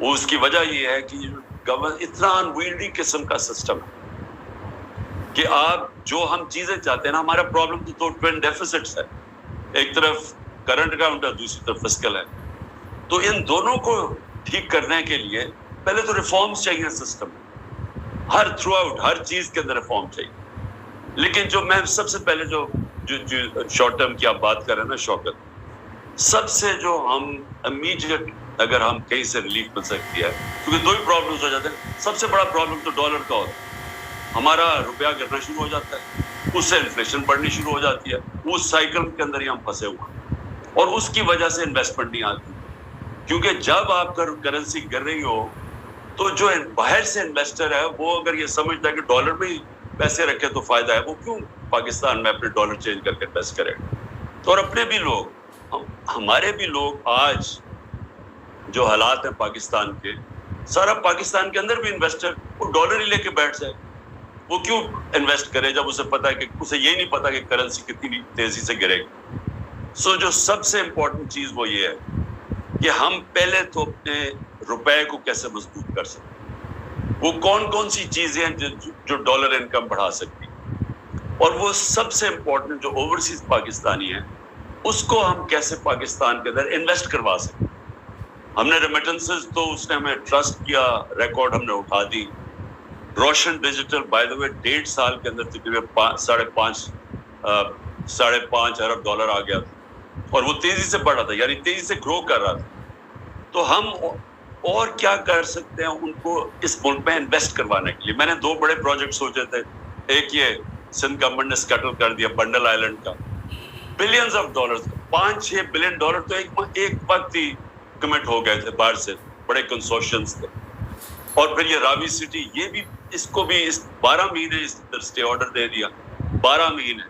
وہ اس کی وجہ یہ ہے کہ اتنا انویلڈی قسم کا سسٹم ہے کہ آپ جو ہم چیزیں چاہتے ہیں نا, ہمارا پرابلم تو ٹوین ڈیفیسٹس ہے, ایک طرف کرنٹ اکاؤنٹ ہے, دوسری طرف فسکل ہے. تو ان دونوں کو ٹھیک کرنے کے لیے پہلے تو ریفارمز چاہیے سسٹم میں, ہر تھرو آؤٹ ہر چیز کے اندر ریفارم چاہیے. لیکن جو میں سب سے پہلے جو شارٹ ٹرم کی آپ بات کر رہے ہیں نا شوکت, سب سے جو ہم امیڈیٹ اگر ہم کہیں سے ریلیف مل سکتی ہے, کیونکہ دو ہی پرابلمس ہو جاتے ہیں. سب سے بڑا پرابلم تو ڈالر کا ہوتا ہے, ہمارا روپیہ گرنا شروع ہو جاتا ہے, اس سے انفلیشن بڑھنی شروع ہو جاتی ہے, اس سائیکل کے اندر ہی ہم پھنسے ہوئے ہیں, اور اس کی وجہ سے انویسٹمنٹ نہیں آتی. کیونکہ جب آپ کا کرنسی گر رہی ہو تو جو باہر سے انویسٹر ہے وہ اگر یہ سمجھتا ہے کہ ڈالر میں ہی پیسے رکھے تو فائدہ ہے, وہ کیوں پاکستان میں اپنے ڈالر چینج کر کے انویسٹ کرے گا. تو اور اپنے بھی لوگ, ہمارے بھی لوگ آج جو حالات ہیں پاکستان کے, سارا پاکستان کے اندر بھی انویسٹر وہ ڈالر ہی لے کے بیٹھ جائے. وہ کیوں انویسٹ کرے جب اسے پتا ہے کہ اسے یہ نہیں پتا کہ کرنسی کتنی تیزی سے گرے گی. سو جو سب سے امپورٹنٹ چیز وہ یہ ہے کہ ہم پہلے تو اپنے روپے کو کیسے مضبوط کر سکتے, وہ کون کون سی چیزیں ہیں جو ڈالر انکم بڑھا سکتی, اور وہ سب سے امپورٹنٹ جو اوورسیز پاکستانی ہیں اس کو ہم کیسے پاکستان کے اندر انویسٹ کروا سکتے. ہم نے ریمیٹنسز تو اس نے ہمیں ٹرسٹ کیا, ریکارڈ ہم نے اٹھا دی. روشن ڈیجیٹل بائی دا وے 1.5 سال کے اندر تقریباً 5.5 ارب ڈالر آ گیا تھا, اور وہ تیزی سے بڑھ رہا تھا, یعنی تیزی سے گرو کر رہا تھا. تو ہم اور کیا کر سکتے ہیں ان کو اس ملک میں انویسٹ کروانے کے لیے. میں نے 2 بڑے پروجیکٹ سوچے تھے. ایک یہ سندھ گورنمنٹ نے سکیٹل کر دیا بنڈل آئیلینڈ کا, billions of dollars, 5-6 billion dollar تو ایک وقت ہی کمٹ ہو گئے تھے باہر سے, بڑے کنسورشنز تھے. اور پھر یہ راوی سٹی, یہ بھی اس کو بھی 12 مہینے اسٹے آرڈر دے دیا, 12 مہینے.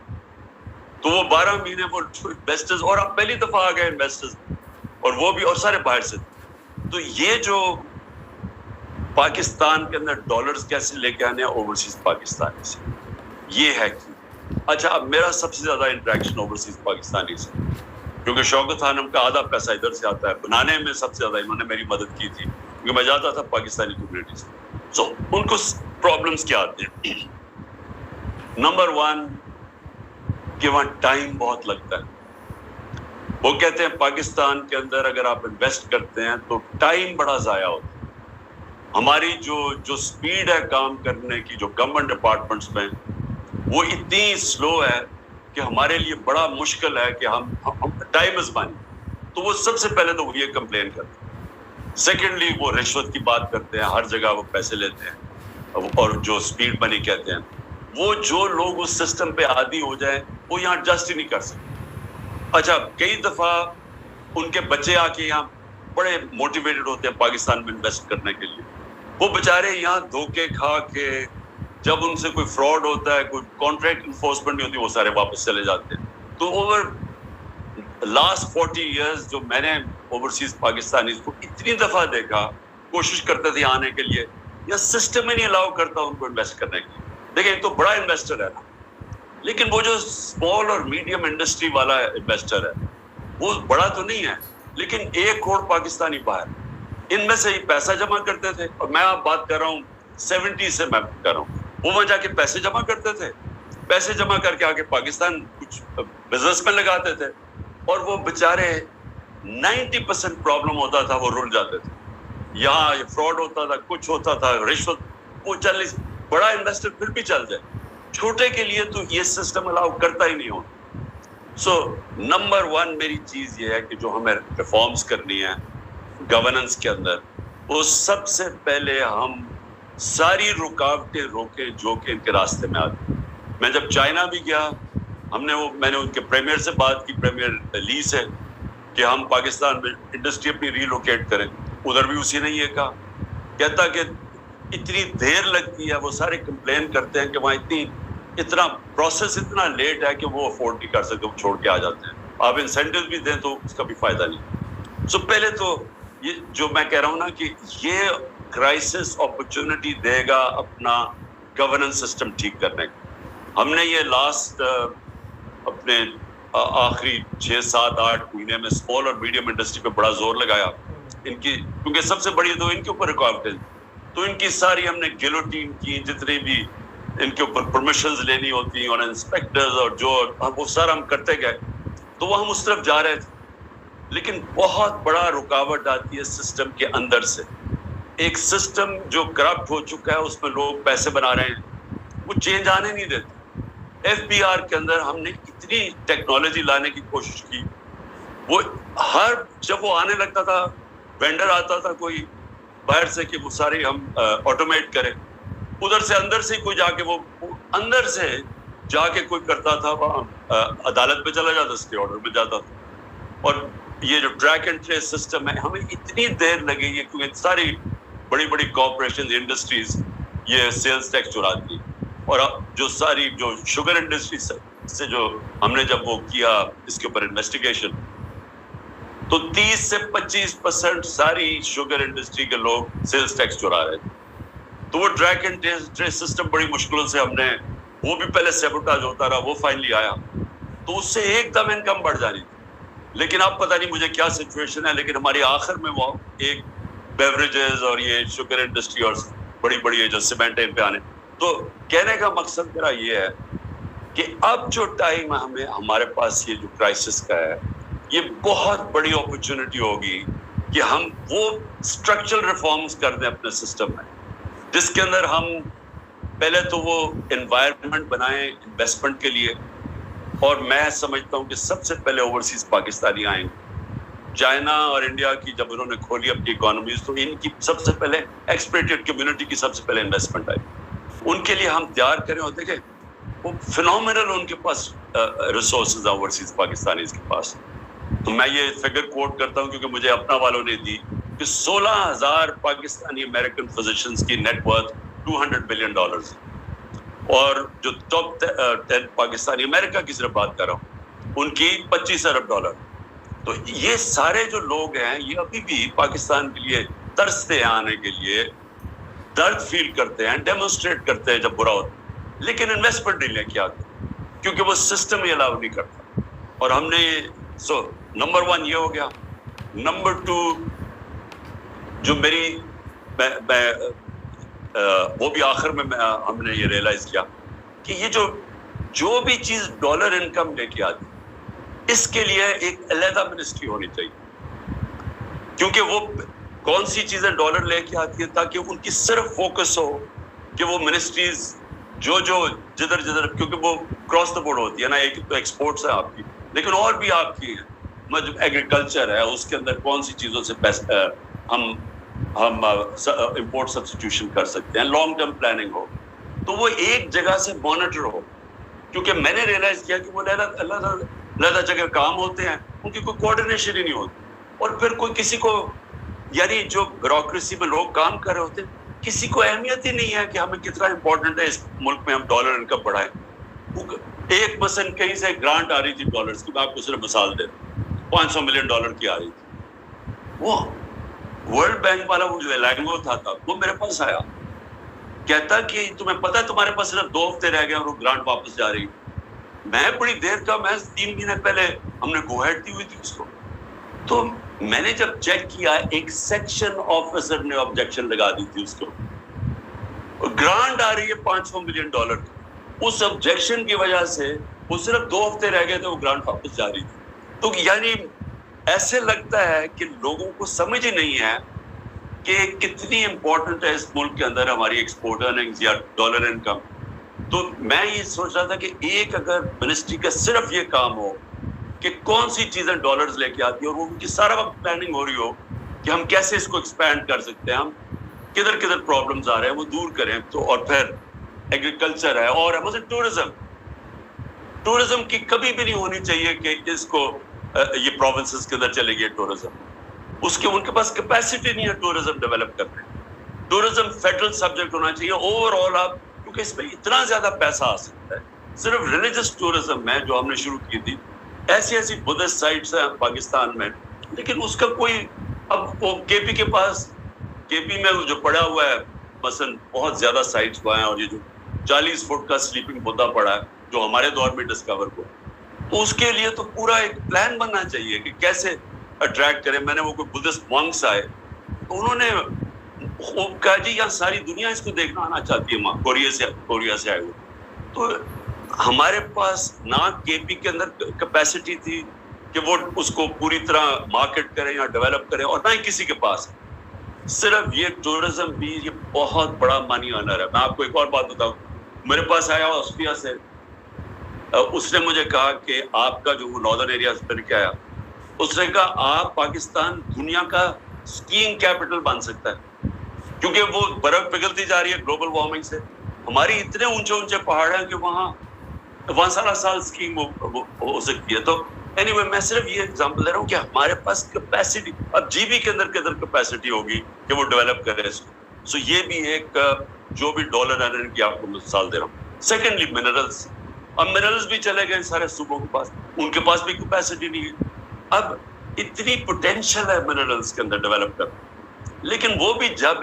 تو وہ 12 مہینے وہ انویسٹرز, اور اب پہلی دفعہ آ گئے انویسٹرز, اور وہ بھی اور سارے باہر سے. تو یہ جو پاکستان کے اندر ڈالرز کیسے لے کے آنے ہیں اوورسیز پاکستانی سے, یہ ہے کہ اچھا اب میرا سب سے زیادہ انٹریکشن اوورسیز پاکستانی سے, کیونکہ شوکت خانم کا آدھا پیسہ ادھر سے آتا ہے, بنانے میں سب سے زیادہ انہوں نے میری مدد کی تھی کیونکہ میں جاتا تھا پاکستانی کمیونٹی سے. سو ان کو پرابلمس کیا آتے ہیں. نمبر 1 کہ وہاں ٹائم بہت لگتا ہے. وہ کہتے ہیں پاکستان کے اندر اگر آپ انویسٹ کرتے ہیں تو ٹائم بڑا ضائع ہوتا ہے. ہماری جو سپیڈ ہے کام کرنے کی, جو گورنمنٹ ڈپارٹمنٹس میں, وہ اتنی سلو ہے کہ ہمارے لیے بڑا مشکل ہے کہ ہم ٹائم از مانی. تو وہ سب سے پہلے تو وہ یہ کمپلین کرتے ہیں. سیکنڈلی وہ رشوت کی بات کرتے ہیں, ہر جگہ وہ پیسے لیتے ہیں, اور جو سپیڈ منی کہتے ہیں, وہ جو لوگ اس سسٹم پہ عادی ہو جائیں وہ یہاں ایڈجسٹ ہی نہیں کر سکتے. اچھا کئی دفعہ ان کے بچے آ کے یہاں بڑے موٹیویٹڈ ہوتے ہیں پاکستان میں انویسٹ کرنے کے لیے, وہ بےچارے یہاں دھوکے کھا کے جب ان سے کوئی فراڈ ہوتا ہے, کوئی کانٹریکٹ انفورسمنٹ نہیں ہوتی, وہ سارے واپس چلے جاتے ہیں. تو اوور لاسٹ 40 ایئرز جو میں نے اوورسیز پاکستانیز کو اتنی دفعہ دیکھا, کوشش کرتے تھے آنے کے لیے, یا سسٹم ہی نہیں الاؤ کرتا ان کو انویسٹ کرنے کے لیے. دیکھیں ایک تو بڑا انویسٹر ہے نا, لیکن وہ جو اسمال اور میڈیم انڈسٹری والا انویسٹر ہے وہ بڑا تو نہیں ہے, لیکن 1 کروڑ پاکستانی باہر, ان میں سے ہی پیسہ جمع کرتے تھے. اور میں آپ بات کر رہا ہوں 70 سے میں کر رہا ہوں, وہ وہاں جا کے پیسے جمع کرتے تھے, پیسے جمع کر کے آگے پاکستان کچھ بزنس میں لگاتے تھے, اور وہ بےچارے 90% پرابلم ہوتا تھا, وہ رل جاتے تھے. یہاں فراڈ ہوتا تھا, کچھ ہوتا تھا, رشوت, وہ چل نہیں. بڑا انویسٹر پھر بھی چل جائے, چھوٹے کے لیے تو یہ سسٹم الاؤ کرتا ہی نہیں ہوتا. سو نمبر 1 میری چیز یہ ہے کہ جو ہمیں ریفارمز کرنی ہے گورننس کے اندر, وہ سب سے پہلے ہم ساری رکاوٹیں روکیں جو کہ ان کے راستے میں آتی. میں جب چائنا بھی گیا, میں نے ان کے پریمیئر سے بات کی, پریمیئر لی سے, کہ ہم پاکستان میں انڈسٹری اپنی ریلوکیٹ کریں. ادھر بھی اسی نے یہ کہا, کہتا کہ اتنی دیر لگتی ہے, وہ سارے کمپلین کرتے ہیں کہ وہاں اتنا پروسیس اتنا لیٹ ہے کہ وہ افورڈ نہیں کر سکتے, وہ چھوڑ کے آ جاتے ہیں. آپ انسینٹیو بھی دیں تو اس کا بھی فائدہ نہیں. سو پہلے تو یہ جو میں کہہ رہا ہوں نا کہ یہ کرائسس اپرچونٹی دے گا اپنا گورننس سسٹم ٹھیک کرنے کا. ہم نے یہ لاسٹ اپنے آخری 6-7-8 مہینے میں اسمال اور میڈیم انڈسٹری پہ بڑا زور لگایا, ان کی کیونکہ سب سے بڑی تو ان کے اوپر رکاوٹیں، تو ان کی ساری ہم نے گیلوٹین کی، جتنے بھی ان کے اوپر پرمیشنز لینی ہوتی اور انسپیکٹرز اور جو وہ سارا ہم کرتے گئے، تو وہ ہم اس طرف جا رہے تھے. لیکن بہت بڑا رکاوٹ آتی ہے سسٹم کے اندر سے. ایک سسٹم جو کرپٹ ہو چکا ہے، اس میں لوگ پیسے بنا رہے ہیں، وہ چینج آنے نہیں دیتے. ایف بی آر کے اندر ہم نے اتنی ٹیکنالوجی لانے کی کوشش کی، وہ جب وہ آنے لگتا تھا، وینڈر آتا تھا کوئی باہر سے کہ وہ سارے ہم آٹومیٹ کریں، ادھر سے اندر سے کوئی جا کے وہ اندر سے جا کے کوئی کرتا تھا، وہاں عدالت پہ چلا جاتا، اسٹے آرڈر پہ جاتا تھا. اور یہ جو ٹریک اینڈ ٹریس سسٹم ہے، ہمیں اتنی دیر لگے گی کیونکہ ساری بڑی بڑی کارپوریشن انڈسٹریز یہ سیلز ٹیکس چراتی ہیں. اور جو ساری جو شوگر انڈسٹری سے جو ہم نے جب وہ کیا اس کے اوپر انویسٹیگیشن، تو 30 سے 25% ساری شوگر انڈسٹری کے لوگ سیلز ٹیکس چرا رہے تھے. تو وہ ٹریک اینڈ ٹریس سسٹم بڑی مشکلوں سے ہم نے، وہ بھی پہلے سیبوٹاج ہوتا رہا، وہ فائنلی آیا، تو اس سے ایک دم انکم بڑھ جانی تھی. لیکن اب پتہ نہیں مجھے کیا سچویشن ہے، لیکن ہماری آخر میں وہ ایک بیوریجز اور یہ شوگر انڈسٹری اور بڑی بڑی جو سیمنٹ پہ آنے. تو کہنے کا مقصد میرا یہ ہے کہ اب جو ٹائم ہمیں ہمارے پاس یہ جو کرائسس کا ہے، یہ بہت بڑی اپرچونٹی ہوگی کہ ہم وہ اسٹرکچرل ریفارمز کر دیں اپنے سسٹم میں، جس کے اندر ہم پہلے تو وہ انوائرمنٹ بنائیں انویسٹمنٹ کے لیے. اور میں سمجھتا ہوں کہ سب سے پہلے اوورسیز پاکستانی آئیں. چائنا اور انڈیا کی جب انہوں نے کھولی اپنی اکانومیز، تو ان کی سب سے پہلے ایکسپیٹریٹ کمیونٹی کی سب سے پہلے انویسٹمنٹ آئی. ان کے لیے ہم تیار کریں، اور دیکھیں وہ فینومینل ان کے پاس ریسورسز ہیں اوورسیز پاکستانیز کے پاس. تو میں یہ فگر کوٹ کرتا ہوں کیونکہ مجھے اپنا والوں نے دی کہ 16,000 پاکستانی امریکن فزیشنز کی نیٹ ورتھ $200 بلین، اور جو ٹاپ 10 پاکستانی امریکہ کی صرف بات کر رہا ہوں، ان کی $25 ارب. تو یہ سارے جو لوگ ہیں، یہ ابھی بھی پاکستان کے لیے ترستے ہیں آنے کے لیے، درد فیل کرتے ہیں، ڈیمونسٹریٹ کرتے ہیں جب برا ہوتا ہے، لیکن انویسٹمنٹ نہیں لے کے آتے کیونکہ وہ سسٹم ہی الاؤ نہیں کرتا. اور ہم نے نمبر 1 یہ ہو گیا. نمبر 2 جو میری وہ بھی آخر میں ہم نے یہ ریئلائز کیا کہ یہ جو بھی چیز ڈالر انکم لے کے آتی، اس کے لیے ایک علیحدہ منسٹری ہونی چاہیے، کیونکہ وہ کون سی چیزیں ڈالر لے کے آتی ہیں، تاکہ ان کی صرف فوکس ہو کہ وہ منسٹریز جو جدھر کیونکہ وہ کراس دا بورڈ ہوتی ہے نا. ایک تو ایکسپورٹس ہے آپ کی، لیکن اور بھی آپ کی ایگریکلچر ہے، اس کے اندر کون سی چیزوں سے ہم امپورٹ سبسٹیٹیوشن کر سکتے ہیں، لانگ ٹرم پلاننگ ہو، تو وہ ایک جگہ سے مانیٹر ہو. کیونکہ میں نے ریئلائز کیا کہ وہ علیحدہ جگہ کام ہوتے ہیں، ان کی کوئی کوآرڈینیشن ہی نہیں ہوتی، اور پھر کوئی کسی کو، یعنی جو بیوروکریسی میں لوگ کام کر رہے ہوتے ہیں، کسی کو اہمیت ہی نہیں ہے کہ ہمیں کتنا امپورٹنٹ ہے اس ملک میں ہم ڈالر انکم بڑھائیں. ایک مثلاً کہیں سے گرانٹ آ رہی تھی ڈالرز کی، میں آپ کو صرف مثال دے دوں، $500 ملین کی آ رہی تھی. وہ ورلڈ بینک والا وہ جو ایلانگو تھا وہ میرے پاس آیا، کہتا کہ تمہیں پتہ ہے تمہارے پاس صرف 2 ہفتے رہ گئے اور وہ گرانٹ واپس جا رہی. میں بڑی دیر کا، میں 3 مہینے پہلے ہم نے گو ہیڈ دی ہوئی تھی اس کو. تو میں نے جب چیک کیا، ایک سیکشن آفیسر نے آبجیکشن لگا دی تھی اس کو، گرانٹ آ رہی ہے $500 ملین. اس آبجیکشن کی وجہ سے وہ صرف 2 ہفتے رہ گئے تھے، وہ گرانٹ واپس جا رہی تھی. تو یعنی ایسے لگتا ہے کہ لوگوں کو سمجھ ہی نہیں ہے کہ کتنی امپورٹنٹ ہے اس ملک کے اندر ہماری ایکسپورٹ ارننگز یا ڈالر انکم. تو میں یہ سوچ رہا تھا کہ ایک اگر منسٹری کا صرف یہ کام ہو کہ کون سی چیزیں ڈالرز لے کے آتی ہیں، اور وہ ان کی سارا وقت پلاننگ ہو رہی ہو کہ ہم کیسے اس کو ایکسپینڈ کر سکتے ہیں، ہم کدھر پرابلمز آ رہے ہیں وہ دور کریں. تو اور پھر ایگریکلچر ہے، اور مثلا ٹورزم کی کبھی بھی نہیں ہونی چاہیے کہ اس کو یہ پروونسز کے اندر چلے گئے ٹورزم، ان کے پاس کیپیسٹی نہیں ہے ٹورزم ڈیولپ کرنے. ٹورزم فیڈرل سبجیکٹ ہونا چاہیے اوور آل، آپ کیونکہ اس میں اتنا زیادہ پیسہ آ سکتا ہے. صرف ریلیجس ٹورزم میں جو ہم نے شروع کی تھی، ایسی بدھسٹ سائٹس ہیں پاکستان میں، لیکن اس کا کوئی، اب وہ کے پی کے پاس، کے پی میں جو پڑا ہوا ہے مثلا بہت زیادہ سائٹس وہاں ہیں، اور یہ جو 40 فٹ کا سلیپنگ بدا پڑا ہے جو ہمارے دور میں ڈسکور ہوا، تو اس کے لیے تو پورا ایک پلان بننا چاہیے کہ کیسے اٹریکٹ کریں. میں نے وہ کوئی بدھسٹ مونکس آئے تو انہوں نے کہا جی یہاں ساری دنیا اس کو دیکھنا آنا چاہتی ہے, کوریا سے آئے ہوئے. تو ہمارے پاس نہ کے پی کے اندر کیپیسٹی تھی کہ وہ اس کو پوری طرح مارکیٹ کریں یا ڈیولپ کریں, اور نہ ہی کسی کے پاس. صرف یہ ٹورزم بھی یہ بہت بڑا مانی آنر ہے. میں آپ کو ایک اور بات بتاؤں, میرے پاس آیا آسٹریا سے, اس نے مجھے کہا کہ آپ کا جو ناردرن ایریا کر کے آیا, اس نے کہا آپ پاکستان دنیا کا اسکیئنگ کیپٹل بن سکتا ہے, کیونکہ وہ برف پگھلتی جا رہی ہے گلوبل وارمنگ سے. ہماری اتنے اونچے اونچے پہاڑ ہیں کہ وہاں سارا سال اسکیئنگ ہو سکتی ہے. تو anyway, میں صرف یہ ایگزامپل دے رہا ہوں کہ ہمارے پاس کیپیسٹی, اب جی بی کے اندر کیپیسٹی ہوگی کہ وہ ڈیولپ کرے اس کو. سو یہ بھی ایک جو بھی ڈالر ارننگ کی آپ کو مثال دے رہا ہوں. سیکنڈلی منرلس, اب منرلس بھی چلے گئے سارے صوبوں کے پاس, ان کے پاس بھی کیپیسٹی نہیں ہے. اب اتنی پوٹینشیل ہے منرلس کے اندر ڈیولپ کرنا, لیکن وہ بھی جب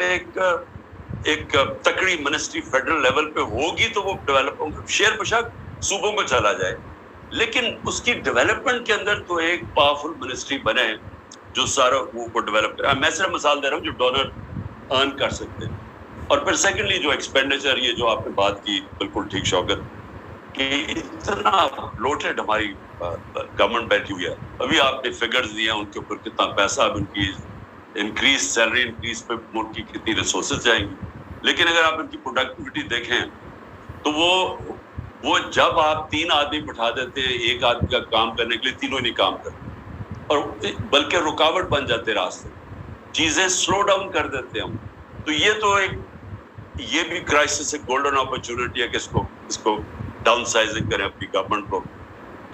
ایک تکڑی منسٹری فیڈرل لیول پہ ہوگی تو وہ ڈیولپ ہوں گے. شیر بشک صوبوں کو چلا جائے, لیکن اس کی ڈیولپمنٹ کے اندر تو ایک پاورفل منسٹری بنے جو سارا وہ کو ڈیولپ کرے. میں صرف مثال دے رہا ہوں جو ڈونر ارن کر سکتے ہیں. اور پھر سیکنڈلی جو ایکسپینڈیچر, یہ جو آپ نے بات کی بالکل ٹھیک شوکت, کہ اتنا لوٹڈ ہماری گورنمنٹ بیٹھی ہوئی ہے. ابھی آپ نے فگرز دیے ہیں ان کے اوپر کتنا پیسہ, اب ان کی انکریز سیلری انکریز پہ ملک کی کتنی ریسورسز جائیں گی. لیکن اگر آپ ان کی پروڈکٹیوٹی دیکھیں تو وہ جب آپ 3 آدمی بٹھا دیتے ہیں ایک آدمی کا کام کرنے کے لیے, تینوں نہیں کام کرتے, اور بلکہ رکاوٹ بن جاتے راستے, چیزیں سلو ڈاؤن کر دیتے ہیں ہم. تو یہ بھی کرائسس ہے, گولڈن اپرچونٹی ہے کہ اس کو ڈاؤن سائزنگ کریں اپنی گورنمنٹ کو.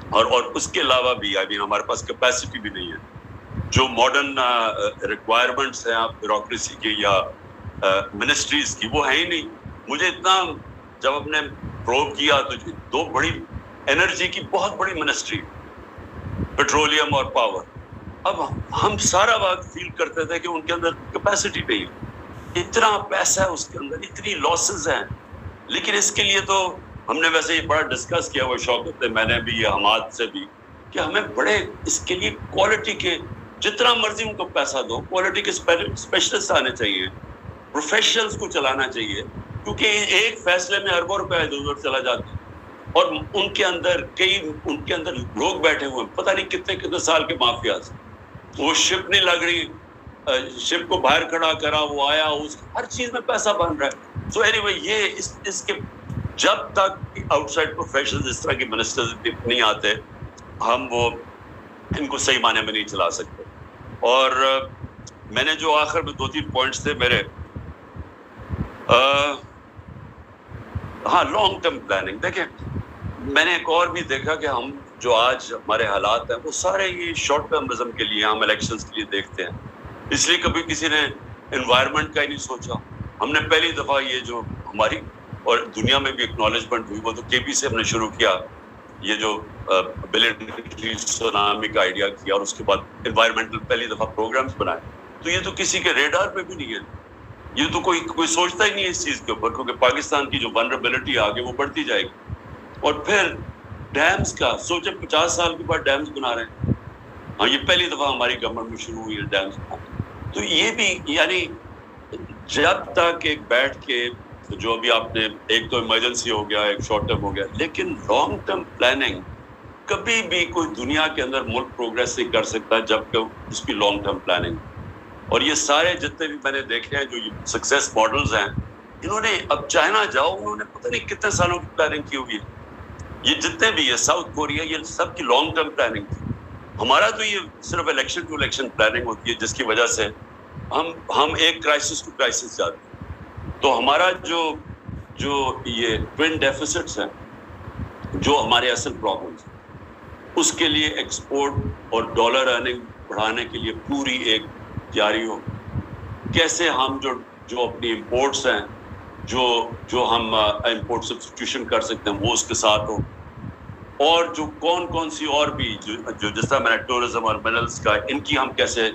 اور اس کے علاوہ بھی ہمارے پاس کیپیسٹی بھی نہیں ہے. جو ماڈرن ریکوائرمنٹس ہیں آپ بیوروکریسی کی یا منسٹریز کی, وہ ہے ہی نہیں. مجھے اتنا جب اپنے پروب کیا تو 2 بڑی انرجی کی بہت بڑی منسٹری, پیٹرولیم اور پاور, اب ہم سارا وقت فیل کرتے تھے کہ ان کے اندر کیپیسٹی نہیں ہے. اتنا پیسہ ہے اس کے اندر, اتنی لاسز ہیں. لیکن اس کے لیے تو ہم نے ویسے یہ بڑا ڈسکس کیا ہوا شوکت سے, میں نے بھی, یہ حماد سے بھی, کہ ہمیں بڑے اس کے لیے کوالٹی کے جتنا مرضی ان کو پیسہ دو, کوالٹی کے اسپیشلسٹ آنے چاہیے, پروفیشنلز کو چلانا چاہیے, کیونکہ ایک فیصلے میں اربوں روپے ادھر ادھر چلا جاتا ہے. اور ان کے اندر لوگ بیٹھے ہوئے ہیں, پتہ نہیں کتنے سال کے مافیاز. وہ شپ نہیں لگ رہی, شپ کو باہر کھڑا کرا, وہ آیا, اس ہر چیز میں پیسہ بن رہا ہے. سو اینی وے, یہ اس کے جب تک آؤٹ سائڈ پروفیشنل اس طرح کے منسٹرز نہیں آتے, ہم وہ ان کو صحیح معنی میں نہیں چلا سکتے. اور میں نے جو آخر میں 2-3 پوائنٹس تھے میرے, ہاں لانگ ٹرم پلاننگ. دیکھیں میں نے ایک اور بھی دیکھا کہ ہم جو آج ہمارے حالات ہیں وہ سارے یہ شارٹ ٹرمزم کے لیے, ہم الیکشنز کے لیے دیکھتے ہیں. اس لیے کبھی کسی نے انوائرمنٹ کا ہی نہیں سوچا. ہم نے پہلی دفعہ یہ جو ہماری اور دنیا میں بھی اکنالجمنٹ ہوئی, وہ تو کے پی سے ہم نے شروع کیا, یہ جو بلین سونامی کا آئیڈیا کیا, اور اس کے بعد انوائرمنٹل پہلی دفعہ پروگرامز بنائے. تو یہ تو کسی کے ریڈار پہ بھی نہیں ہے, یہ تو کوئی سوچتا ہی نہیں ہے اس چیز کے اوپر, کیونکہ پاکستان کی جو ونربلٹی آگے وہ بڑھتی جائے گی. اور پھر ڈیمز کا سوچے, 50 سال کے بعد ڈیمز بنا رہے ہیں. ہاں یہ پہلی دفعہ ہماری گورنمنٹ میں شروع ہوئی ہے ڈیمز. تو یہ بھی یعنی جب تک ایک بیٹھ کے, جو ابھی آپ نے, ایک تو ایمرجنسی ہو گیا, ایک شارٹ ٹرم ہو گیا, لیکن لانگ ٹرم پلاننگ کبھی بھی کوئی دنیا کے اندر ملک پروگریس نہیں کر سکتا جب کہ اس کی لانگ ٹرم پلاننگ. اور یہ سارے جتنے بھی میں نے دیکھے ہیں جو سکسیس ماڈلز ہیں, انہوں نے, اب چائنا جاؤ, انہوں نے پتہ نہیں کتنے سالوں کی پلاننگ کی ہوئی ہے. یہ جتنے بھی ہے, ساؤتھ کوریا, یہ سب کی لانگ ٹرم پلاننگ تھی. ہمارا تو یہ صرف الیکشن ٹو الیکشن پلاننگ ہوتی ہے, جس کی وجہ سے ہم ایک کرائسس ٹو کرائسس جاتے ہیں. تو ہمارا جو یہ ٹوین ڈیفیسٹس ہیں, جو ہمارے اصل پرابلمس ہیں, اس کے لیے ایکسپورٹ اور ڈالر ارننگ بڑھانے کے لیے پوری ایک تیاری ہو. کیسے ہم جو اپنی امپورٹس ہیں, جو ہم امپورٹ سبسٹیٹیوشن کر سکتے ہیں, وہ اس کے ساتھ ہو. اور جو کون سی اور بھی جو جس طرح میں نے ٹورزم اور منرلس کا, ان کی ہم کیسے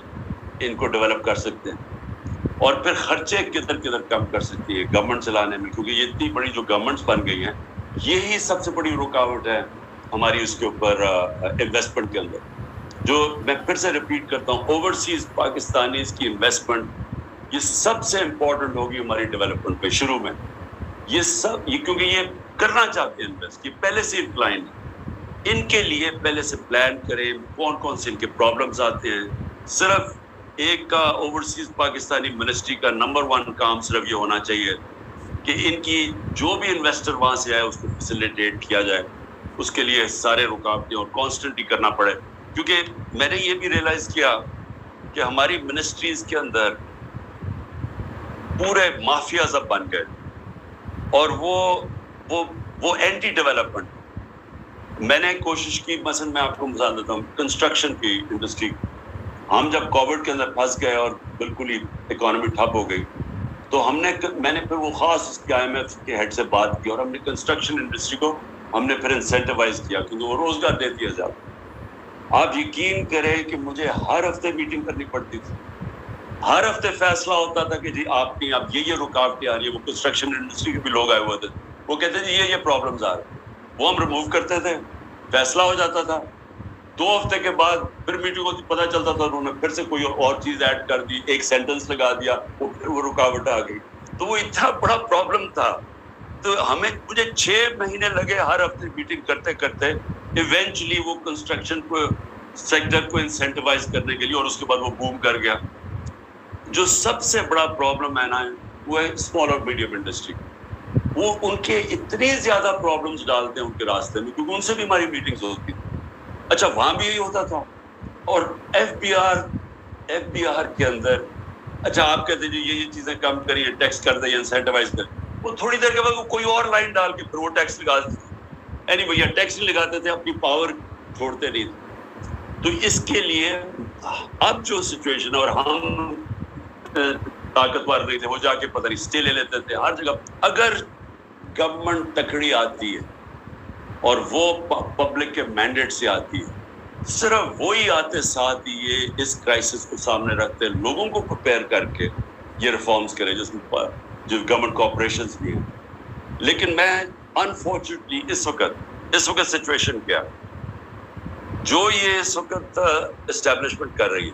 ان کو ڈیولپ کر سکتے ہیں. اور پھر خرچے کدھر کم کر سکتی ہے گورنمنٹ چلانے میں, کیونکہ یہ اتنی بڑی جو گورنمنٹس بن گئی ہیں, یہی سب سے بڑی رکاوٹ ہے ہماری اس کے اوپر انویسٹمنٹ کے اندر. جو میں پھر سے ریپیٹ کرتا ہوں, اوورسیز پاکستانیز کی انویسٹمنٹ یہ سب سے امپورٹنٹ ہوگی ہماری ڈیولپمنٹ پہ شروع میں. یہ سب کیونکہ یہ کرنا چاہتے ہیں انویسٹ, یہ پہلے سے انکلائن ہے. ان کے لیے پہلے سے پلان کریں کون کون سے ان کے پرابلمز آتے ہیں. صرف ایک کا اوورسیز پاکستانی منسٹری کا نمبر 1 کام صرف یہ ہونا چاہیے کہ ان کی جو بھی انویسٹر وہاں سے آئے اس کو فیسیلیٹیٹ کیا جائے. اس کے لیے سارے رکاوٹیں اور کانسٹنٹلی کرنا پڑے, کیونکہ میں نے یہ بھی ریئلائز کیا کہ ہماری منسٹریز کے اندر پورے مافیاز اب بن گئے اور وہ اینٹی ڈیولپمنٹ. میں نے کوشش کی, مثلا میں آپ کو مثال دیتا ہوں کنسٹرکشن کی انڈسٹری. ہم جب کووڈ کے اندر پھنس گئے اور بالکل ہی اکانومی ٹھپ ہو گئی تو میں نے پھر وہ خاص اس کے IMF کے ہیڈ سے بات کی اور ہم نے کنسٹرکشن انڈسٹری کو ہم نے پھر انسینٹیوائز کیا کیونکہ وہ روزگار دیتی ہے زیادہ. آپ یقین کریں کہ مجھے ہر ہفتے میٹنگ کرنی پڑتی تھی, ہر ہفتے فیصلہ ہوتا تھا کہ جی آپ کی اب یہ رکاوٹیں آ رہی ہیں. وہ کنسٹرکشن انڈسٹری کے بھی لوگ آئے ہوئے تھے, وہ کہتے تھے یہ پرابلمز آ رہے ہیں, وہ ہم ریموو کرتے تھے, فیصلہ ہو جاتا تھا. 2 ہفتے کے بعد پھر میٹنگ ہوتی, پتہ چلتا تھا انہوں نے پھر سے کوئی اور چیز ایڈ کر دی, ایک سینٹنس لگا دیا, پھر وہ رکاوٹ آ گئی. تو وہ اتنا بڑا پرابلم تھا. تو مجھے 6 مہینے لگے ہر ہفتے میٹنگ کرتے کرتے ایونچولی وہ کنسٹرکشن کو سیکٹر کو انسینٹیوائز کرنے کے لیے, اور اس کے بعد وہ بوم کر گیا. جو سب سے بڑا پرابلم ہے نا وہ ہے اسمال اور میڈیم انڈسٹری. وہ ان کے اتنے زیادہ پرابلمز ڈالتے ہیں ان کے راستے میں, کیونکہ ان سے بھی ہماری میٹنگز ہوتی تھی. اچھا وہاں بھی یہی ہوتا تھا. اور ایف بی آر کے اندر اچھا آپ کہتے ہیں یہ چیزیں کم کریے, ٹیکس کر دیں, انسینٹیوائز کریں. وہ تھوڑی دیر کے بعد وہ کوئی اور لائن ڈال کے پھر وہ ٹیکس لگا دیتے تھے. بھیا ٹیکس نہیں لگاتے تھے, اپنی پاور چھوڑتے نہیں تھے. تو اس کے لیے اب جو سچویشن ہے, اور ہم طاقتور نہیں تھے, وہ جا کے پتہ نہیں اسٹے لے لیتے تھے ہر جگہ. اگر گورنمنٹ تکڑی آتی ہے اور وہ پبلک کے مینڈیٹ سے آتی ہے, صرف وہی آتے ساتھ ہی یہ اس کرائسس کو سامنے رکھتے لوگوں کو پریپیئر کر کے یہ ریفارمز کرے جس میں جو گورنمنٹ کارپوریشنز بھی ہیں. لیکن میں انفارچونیٹلی اس وقت سچویشن کیا جو یہ اس وقت اسٹیبلشمنٹ کر رہی ہے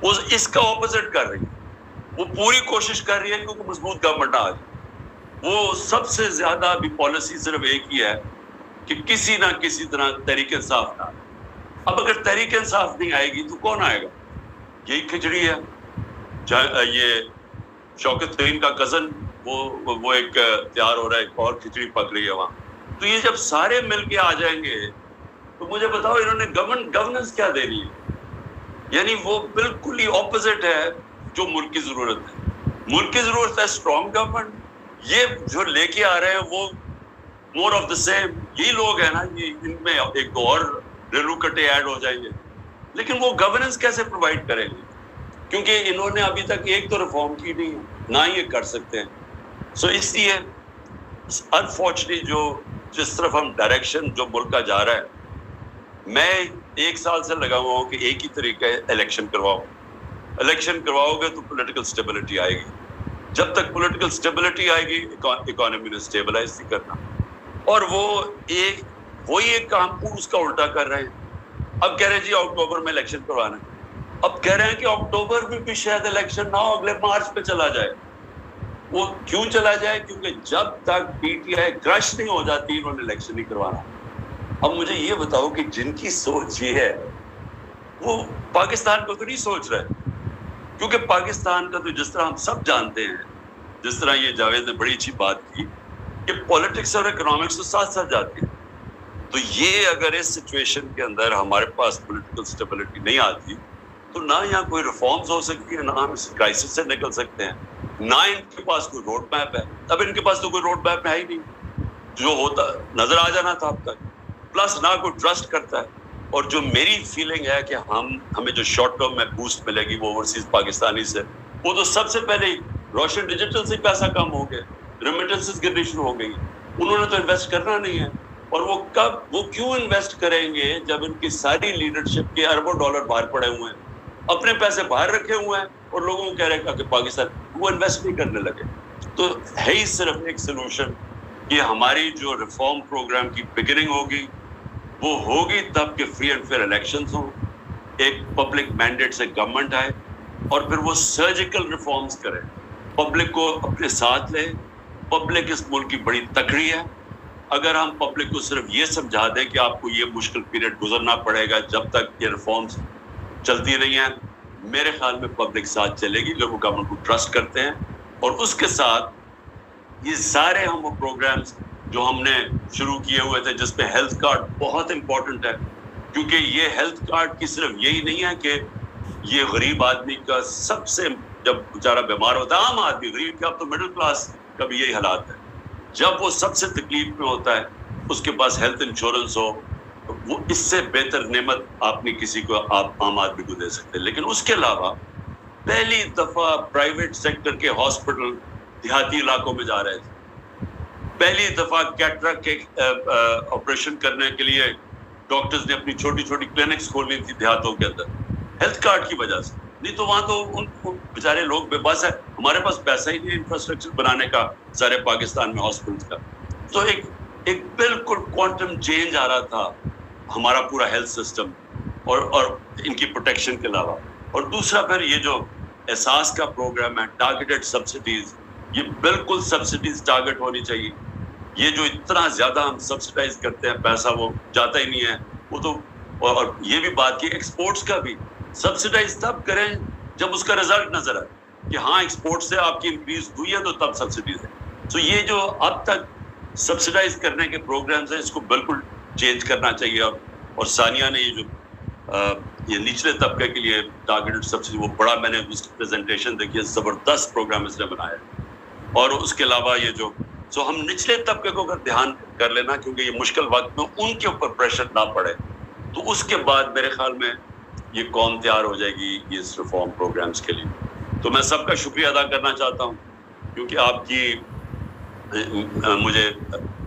وہ اس کا اپوزٹ کر رہی ہے. وہ پوری کوشش کر رہی ہے کیونکہ مضبوط گورنمنٹ آ جائے. وہ سب سے زیادہ ابھی پالیسی صرف ایک ہی ہے کہ کسی نہ کسی طرح تحریک انصاف نہ آئے. اب اگر تحریک انصاف نہیں آئے گی تو کون آئے گا؟ یہی کھچڑی ہے. یہ شوکت ترین کا کزن وہ ایک تیار ہو رہا ہے, ایک اور کھچڑی پک رہی ہے وہاں. تو یہ جب سارے مل کے آ جائیں گے تو مجھے بتاؤ انہوں نے گورننس کیا دینی ہے؟ یعنی وہ بالکل ہی اپوزٹ ہے جو ملک کی ضرورت ہے. ملک کی ضرورت ہے اسٹرانگ گورنمنٹ. یہ جو لے کے آ رہے ہیں وہ مور آف دا سیم. یہی لوگ ہیں نا, ان میں ایک دو اور ریلو کٹے ایڈ ہو جائیں گے, لیکن وہ گورننس کیسے پرووائڈ کریں گے؟ کیونکہ انہوں نے ابھی تک ایک تو ریفارم کی نہیں, نہ ہی یہ کر سکتے ہیں. سو اس لیے انفارچونیٹلی جس طرف ہم ڈائریکشن جو ملک کا جا رہا ہے, میں 1 سال سے لگا ہوا ہوں کہ ایک ہی طریقہ ہے الیکشن کرواؤ گے تو پولیٹیکل اسٹیبلٹی آئے گی. جب تک پولیٹیکل اسٹیبلٹی آئے گی اکانومی نے اسٹیبلائز نہیں کرنا. اور وہی ایک کام اس کا الٹا کر رہے ہیں. اب کہہ رہے ہیں جی اکتوبر میں الیکشن کروانا ہے. اب کہہ رہے ہیں کہ اکتوبر میں بھی شاید الیکشن نہ ہو, اگلے مارچ پہ چلا جائے. وہ کیوں چلا جائے؟ کیونکہ جب تک PTI کرش نہیں ہو جاتی انہوں نے الیکشن نہیں کروانا. اب مجھے یہ بتاؤ کہ جن کی سوچ یہ ہے وہ پاکستان کو تو نہیں سوچ رہے, کیونکہ پاکستان کا تو جس طرح ہم سب جانتے ہیں, جس طرح یہ جاوید نے بڑی اچھی بات کی کہ پولیٹکس اور اکنامکس تو ساتھ ساتھ جاتی ہیں. تو یہ اگر اس سچویشن کے اندر ہمارے پاس پولیٹیکل اسٹیبلٹی نہیں آتی تو نہ یہاں کوئی ریفارمز ہو سکتی ہے, نہ ہم اس کرائسس سے نکل سکتے ہیں, نہ ان کے پاس کوئی روڈ میپ ہے. اب ان کے پاس تو کوئی روڈ میپ ہے ہی نہیں. جو ہوتا نظر آ جانا تھا اب تک, پلس نہ کوئی ٹرسٹ کرتا ہے. اور جو میری فیلنگ ہے کہ ہمیں جو شارٹ ٹرم میں بوسٹ ملے گی وہ اوورسیز پاکستانی سے, وہ تو سب سے پہلے روشن ڈیجیٹل سے پیسہ کم ہو گیا, ریمیٹنسز گرنی شروع ہو گئی. انہوں نے تو انویسٹ کرنا نہیں ہے. اور وہ کیوں انویسٹ کریں گے جب ان کی ساری لیڈرشپ کے اربوں ڈالر باہر پڑے ہوئے ہیں, اپنے پیسے باہر رکھے ہوئے ہیں, اور لوگوں کو کہہ رہے ہیں کہ پاکستان وہ انویسٹ نہیں کرنے لگے. تو ہے ہی صرف ایک سلوشن کہ ہماری جو ریفارم پروگرام کی بگننگ ہوگی وہ ہوگی تب کہ فری اینڈ فیئر الیکشنز ہوں, ایک پبلک مینڈیٹ سے گورنمنٹ آئے اور پھر وہ سرجیکل ریفارمز کرے, پبلک کو اپنے ساتھ لے. پبلک اس ملک کی بڑی تکڑی ہے. اگر ہم پبلک کو صرف یہ سمجھا دیں کہ آپ کو یہ مشکل پیریڈ گزرنا پڑے گا جب تک یہ ریفارمز چلتی نہیں ہیں, میرے خیال میں پبلک ساتھ چلے گی. لوگ گورنمنٹ کو ٹرسٹ کرتے ہیں, اور اس کے ساتھ یہ سارے ہم وہ پروگرامز جو ہم نے شروع کیے ہوئے تھے, جس پہ ہیلتھ کارڈ بہت امپورٹنٹ ہے, کیونکہ یہ ہیلتھ کارڈ کی صرف یہی نہیں ہے کہ یہ غریب آدمی کا سب سے, جب بیچارہ بیمار ہوتا ہے, عام آدمی, غریب کا, اب تو مڈل کلاس کا بھی یہی حالات ہے, جب وہ سب سے تکلیف میں ہوتا ہے اس کے پاس ہیلتھ انشورنس ہو, وہ اس سے بہتر نعمت آپ نے کسی کو, آپ عام آدمی کو دے سکتے ہیں. لیکن اس کے علاوہ پہلی دفعہ پرائیویٹ سیکٹر کے ہاسپٹل دیہاتی علاقوں میں جا رہے تھے. پہلی دفعہ کیٹریکٹ کے آپریشن کرنے کے لیے ڈاکٹرز نے اپنی چھوٹی چھوٹی کلینکس کھولنی تھی دیہاتوں کے اندر, ہیلتھ کارڈ کی وجہ سے. نہیں تو وہاں تو ان کو بیچارے لوگ بے بس ہے. ہمارے پاس پیسہ ہی نہیں انفراسٹرکچر بنانے کا سارے پاکستان میں ہاسپٹلس کا. تو ایک بالکل کوانٹم چینج آ رہا تھا ہمارا پورا ہیلتھ سسٹم, اور ان کی پروٹیکشن کے علاوہ. اور دوسرا پھر یہ جو احساس کا پروگرام ہے, ٹارگیٹڈ سبسڈیز, یہ بالکل سبسڈیز ٹارگیٹ ہونی چاہیے. یہ جو اتنا زیادہ ہم سبسڈائز کرتے ہیں پیسہ, وہ جاتا ہی نہیں ہے. وہ تو, اور یہ بھی بات کی ایکسپورٹس کا بھی سبسڈائز تب کریں جب اس کا رزلٹ نظر آئے کہ ہاں ایکسپورٹ سے آپ کی انکریز ہوئی ہے, تو تب سبسڈیز ہے. تو یہ جو اب تک سبسڈائز کرنے کے پروگرامز ہیں, اس کو بالکل چینج کرنا چاہیے. اور ثانیہ نے یہ جو یہ نچلے طبقے کے لیے ٹارگیٹڈ سبسڈی, وہ بڑا, میں نے اس کی پریزنٹیشن دیکھی ہے, زبردست پروگرام اس نے بنایا ہے. اور اس کے علاوہ یہ جو, سو ہم نچلے طبقے کو اگر دھیان کر لینا, کیونکہ یہ مشکل وقت میں ان کے اوپر پریشر نہ پڑے, تو اس کے بعد میرے خیال میں یہ قوم تیار ہو جائے گی اس ریفارم پروگرامز کے لیے. تو میں سب کا شکریہ ادا کرنا چاہتا ہوں, کیونکہ آپ کی, مجھے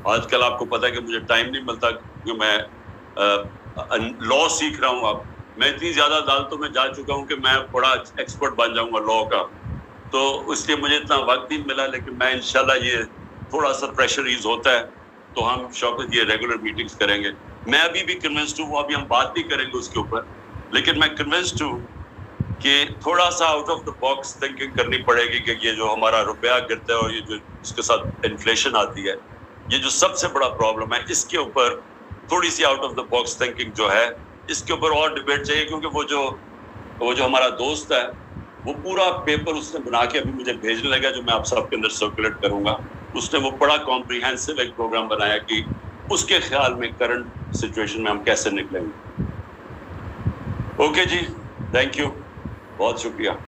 آج کل آپ کو پتہ ہے کہ مجھے ٹائم نہیں ملتا, کیونکہ میں لا سیکھ رہا ہوں. اب میں اتنی زیادہ عدالتوں میں جا چکا ہوں کہ میں بڑا ایکسپرٹ بن جاؤں گا لا کا, تو اس لیے مجھے اتنا وقت نہیں ملا. لیکن میں انشاءاللہ, یہ تھوڑا سا پریشر ایز ہوتا ہے تو ہم شوکت یہ ریگولر میٹنگز کریں گے. میں ابھی بھی کنونسڈ ہوں, ابھی ہم بات نہیں کریں گے اس کے اوپر, لیکن میں کنونسڈ ہوں کہ تھوڑا سا out of the box thinking کرنی پڑے گی, کہ یہ جو ہمارا روپیہ گرتا ہے اور یہ جو اس کے ساتھ انفلیشن آتی ہے, یہ جو سب سے بڑا پرابلم ہے, اس کے اوپر تھوڑی سی out of the box thinking جو ہے, اس کے اوپر اور ڈیبیٹ چاہیے. کیونکہ وہ جو ہمارا دوست ہے, وہ پورا پیپر اس نے بنا کے ابھی مجھے بھیجنے لگا, جو میں آپ سب کے اندر سرکولیٹ کروں گا. اس نے وہ بڑا کمپریہنسو ایک پروگرام بنایا کہ اس کے خیال میں کرنٹ سچویشن میں ہم کیسے نکلیں گے. اوکے جی, تھینک یو, بہت شکریہ.